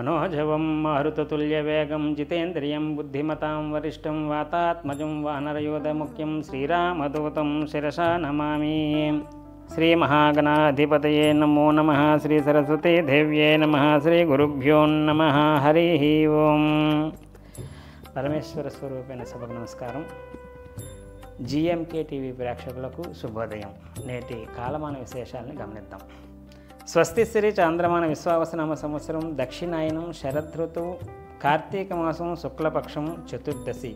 మనోజవం మారుతతుల్యవేగం జితేంద్రియం బుద్ధిమతాం వరిష్టం వాతాత్మజం వానరయోధముఖ్యం శ్రీరామదూతం శిరసా నమామి. శ్రీ మహాగణాధిపతయే నమో నమః. శ్రీ సరస్వతీ దేవ్యే నమః. శ్రీ గురుభ్యో నమః. హరి ఓం. పరమేశ్వర స్వరూపైన సభకు నమస్కారం. జిఎంకే టీవీ ప్రేక్షకులకు శుభోదయం. నేటి కాలమాన విశేషాలను గమనిద్దాం. స్వస్తి శ్రీ చాంద్రమాన విశ్వావసనామ సంవత్సరం దక్షిణాయనం శరదృతువు కార్తీక మాసం శుక్లపక్షం చతుర్దశి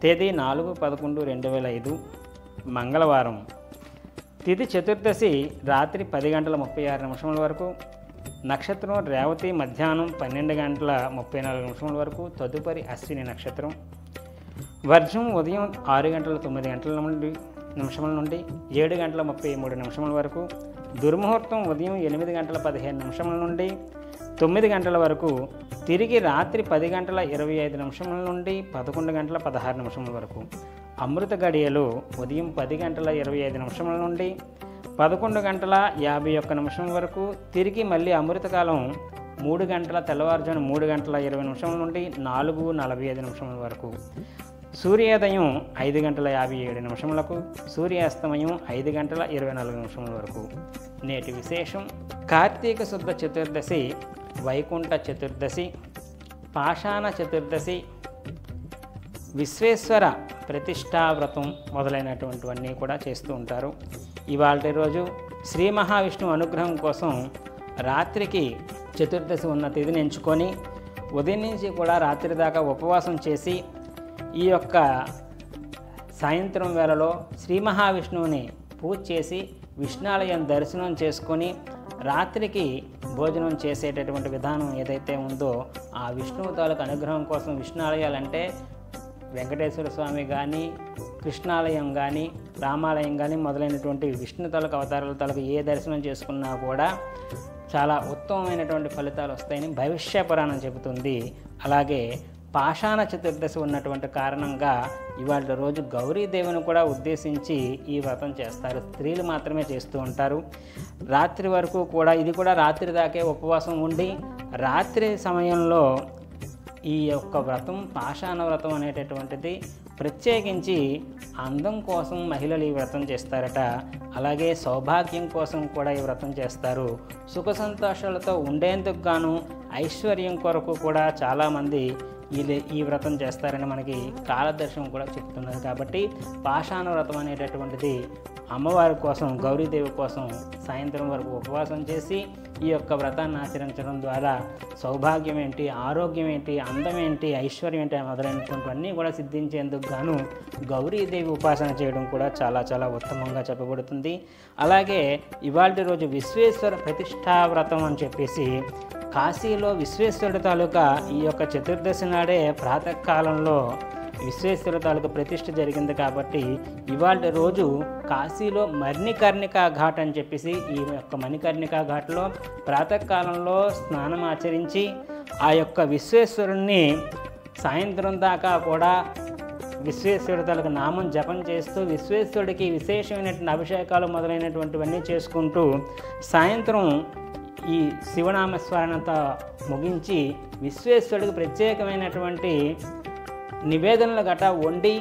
తేదీ 4/11/2005 మంగళవారం. తిథి చతుర్దశి రాత్రి 10:36 వరకు, నక్షత్రం రేవతి మధ్యాహ్నం 12:34 వరకు, తదుపరి అశ్విని నక్షత్రం. వర్జం ఉదయం 6:09 నుండి 7:33 వరకు, దుర్ముహూర్తం ఉదయం 8:15 నుండి 9 వరకు, తిరిగి రాత్రి 10:25 నుండి 11:16 వరకు. అమృత గడియలు ఉదయం 10:25 నుండి 11:51 వరకు, తిరిగి మళ్ళీ అమృతకాలం 3 గంటల తెల్లవారుజామున 3:20 నుండి 4:45 వరకు. సూర్యోదయం 5:57 సూర్యాస్తమయం 5:24 వరకు. నేటి విశేషం: కార్తీక శుద్ధ చతుర్దశి, వైకుంఠ చతుర్దశి, పాషాణ చతుర్దశి, విశ్వేశ్వర ప్రతిష్టావ్రతం మొదలైనటువంటివన్నీ కూడా చేస్తూ ఉంటారు. ఇవాళ రోజు శ్రీ మహావిష్ణువు అనుగ్రహం కోసం రాత్రికి చతుర్దశి ఉన్న తిథిని ఎంచుకొని ఉదయం నుంచి కూడా రాత్రి దాకా ఉపవాసం చేసి ఈ యొక్క సాయంత్రం వేళలో శ్రీ మహావిష్ణువుని పూజ చేసి విష్ణాలయం దర్శనం చేసుకొని రాత్రికి భోజనం చేసేటటువంటి విధానం ఏదైతే ఉందో ఆ విష్ణువు తాలూకు అనుగ్రహం కోసం విష్ణాలయాలంటే వెంకటేశ్వర స్వామి కానీ, కృష్ణాలయం కానీ, రామాలయం కానీ మొదలైనటువంటి విష్ణు తాలూకు అవతారాల తాలూకు ఏ దర్శనం చేసుకున్నా కూడా చాలా ఉత్తమమైనటువంటి ఫలితాలు వస్తాయని భవిష్య పురాణం చెబుతుంది. అలాగే పాషాణ చతుర్దశి ఉన్నటువంటి కారణంగా ఇవాళ రోజు గౌరీదేవిని కూడా ఉద్దేశించి ఈ వ్రతం చేస్తారు. స్త్రీలు మాత్రమే చేస్తూ ఉంటారు. రాత్రి వరకు కూడా ఇది కూడా రాత్రి దాకే ఉపవాసం ఉండి రాత్రి సమయంలో ఈ యొక్క వ్రతం పాషాణ వ్రతం అనేటటువంటిది ప్రత్యేకించి అందం కోసం మహిళలు ఈ వ్రతం చేస్తారట. అలాగే సౌభాగ్యం కోసం కూడా ఈ వ్రతం చేస్తారు. సుఖ సంతోషాలతో ఉండేందుకు గాను ఐశ్వర్యం కొరకు కూడా చాలామంది ఈ వ్రతం చేస్తారని మనకి కాలదర్శనం కూడా చెప్తున్నది. కాబట్టి పాషాణ వ్రతం అనేటటువంటిది అమ్మవారి కోసం, గౌరీదేవి కోసం సాయంత్రం వరకు ఉపవాసం చేసి ఈ యొక్క వ్రతాన్ని ఆచరించడం ద్వారా సౌభాగ్యం ఏంటి, ఆరోగ్యం ఏంటి, అందం ఏంటి, ఐశ్వర్యం ఏంటి మొదలైనటువంటివన్నీ కూడా సిద్ధించేందుకు గాను గౌరీదేవి ఉపాసన చేయడం కూడా చాలా చాలా ఉత్తమంగా చెప్పబడుతుంది. అలాగే ఇవాళ రోజు విశ్వేశ్వర ప్రతిష్టా వ్రతం అని చెప్పేసి కాశీలో విశ్వేశ్వరుడు తాలూకా ఈ యొక్క చతుర్దశి నాడే ప్రాతకాలంలో విశ్వేశ్వరుడు తాలూకా ప్రతిష్ఠ జరిగింది. కాబట్టి ఇవాళ రోజు కాశీలో మణికర్ణికా ఘాట్ అని చెప్పేసి ఈ యొక్క మణికర్ణికా ఘాట్లో ప్రాతకాలంలో స్నానం ఆచరించి ఆ యొక్క విశ్వేశ్వరుణ్ణి సాయంత్రం దాకా కూడా విశ్వేశ్వరుడు తాలూకా నామం జపం చేస్తూ విశ్వేశ్వరుడికి విశేషమైనటువంటి అభిషేకాలు మొదలైనటువంటివన్నీ చేసుకుంటూ సాయంత్రం ఈ శివనామస్మరణతో ముగించి విశ్వేశ్వరుడికి ప్రత్యేకమైనటువంటి నివేదనలు గట్రా వండి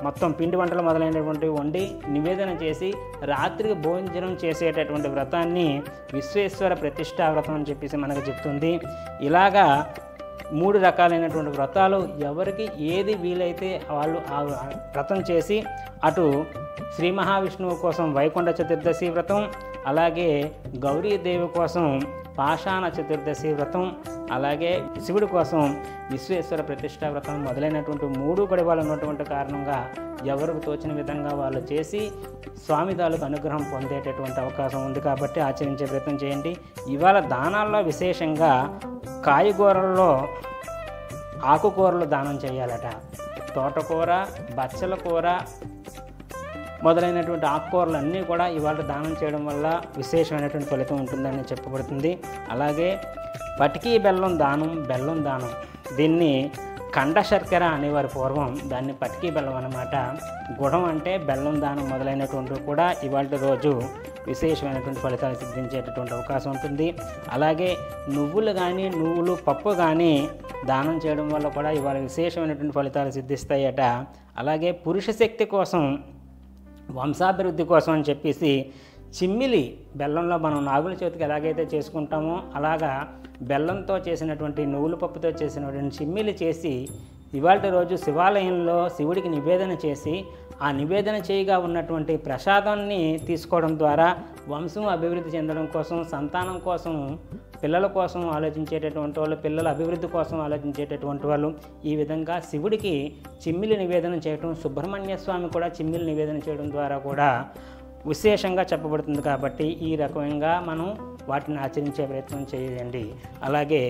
మొత్తం పిండి వంటలు మొదలైనటువంటి వండి నివేదన చేసి రాత్రికి భోజనం చేసేటటువంటి వ్రతాన్ని విశ్వేశ్వర ప్రతిష్టా వ్రతం అని చెప్పేసి మనకు చెప్తుంది. ఇలాగా 3 రకాలైనటువంటి వ్రతాలు ఎవరికి ఏది వీలైతే వాళ్ళు ఆ వ్రతం చేసి అటు శ్రీ మహావిష్ణువు కోసం వైకుంఠ చతుర్దశి వ్రతం, అలాగే గౌరీదేవి కోసం పాషాణ చతుర్దశి వ్రతం, అలాగే శివుడి కోసం విశ్వేశ్వర ప్రతిష్టా వ్రతం మొదలైనటువంటి 3 గడివాళ్ళు ఉన్నటువంటి కారణంగా ఎవరికి తోచిన విధంగా వాళ్ళు చేసి స్వామి తాలూకు అనుగ్రహం పొందేటటువంటి అవకాశం ఉంది. కాబట్టి ఆచరించే ప్రయత్నం చేయండి. ఇవాళ దానాల్లో విశేషంగా కాయగూరల్లో ఆకుకూరలు దానం చేయాలట. తోటకూర, బచ్చల కూర మొదలైనటువంటి ఆకుకూరలు అన్నీ కూడా ఇవాళ దానం చేయడం వల్ల విశేషమైనటువంటి ఫలితం ఉంటుందని చెప్పబడుతుంది. అలాగే పటికీ బెల్లం దానం, బెల్లం దానం, దీన్ని కండ శర్కర అనేవారు పూర్వం. దాన్ని పటికీ బెల్లం అన్నమాట. గుడం అంటే బెల్లం దానం మొదలైనటువంటివి కూడా ఇవాళ రోజు విశేషమైనటువంటి ఫలితాలు సిద్ధించేటటువంటి అవకాశం ఉంటుంది. అలాగే నువ్వులు కానీ నువ్వులు పప్పు కానీ దానం చేయడం వల్ల కూడా ఇవాళ విశేషమైనటువంటి ఫలితాలు సిద్ధిస్తాయట. అలాగే పురుష శక్తి కోసం, వంశాభివృద్ధి కోసం అని చెప్పేసి చిమ్మిలి బెల్లంలో మనం నాగుల చవితికి ఎలాగైతే చేసుకుంటామో అలాగా బెల్లంతో చేసినటువంటి నువ్వుల పప్పుతో చేసినటువంటి చిమ్మిలి చేసి ఇవాళ రోజు శివాలయంలో శివుడికి నివేదన చేసి ఆ నివేదన చేయగా ఉన్నటువంటి ప్రసాదాన్ని తీసుకోవడం ద్వారా వంశం అభివృద్ధి చెందడం కోసం, సంతానం కోసం, పిల్లల కోసం ఆలోచించేటటువంటి వాళ్ళు, పిల్లల అభివృద్ధి కోసం ఆలోచించేటటువంటి వాళ్ళు ఈ విధంగా శివుడికి చిమ్మిలి నివేదన చేయడం, సుబ్రహ్మణ్య స్వామి కూడా చిమ్మిలి నివేదన చేయడం ద్వారా కూడా విశేషంగా చెప్పబడుతుంది. కాబట్టి ఈ రకంగా మనం వాటిని ఆచరించే ప్రయత్నం చేయండి. అలాగే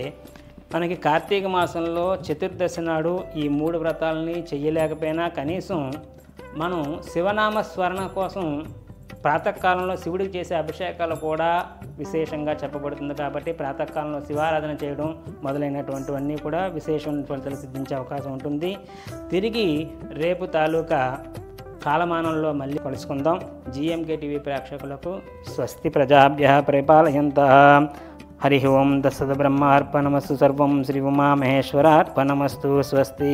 మనకి కార్తీక మాసంలో చతుర్దశి నాడు ఈ 3 వ్రతాలని చెయ్యలేకపోయినా కనీసం మనం శివనామ స్మరణ కోసం ప్రాతకాలంలో శివుడికి చేసే అభిషేకాలు కూడా విశేషంగా చెప్పబడుతుంది. కాబట్టి ప్రాతకాలంలో శివారాధన చేయడం మొదలైనటువంటివన్నీ కూడా విశేషమైన ఫలితాలు సిద్ధించే అవకాశం ఉంటుంది. తిరిగి రేపు తాలూకా కాలమానంలో మళ్ళీ కలుసుకుందాం. జిఎంకే టీవీ ప్రేక్షకులకు స్వస్తి ప్రజాభ్యః పరిపాలయంతః. హరి ఓం తత్సత్ బ్రహ్మార్పణమస్తు. సర్వం శ్రీ ఉమామహేశ్వరార్పణమస్తు. స్వస్తి.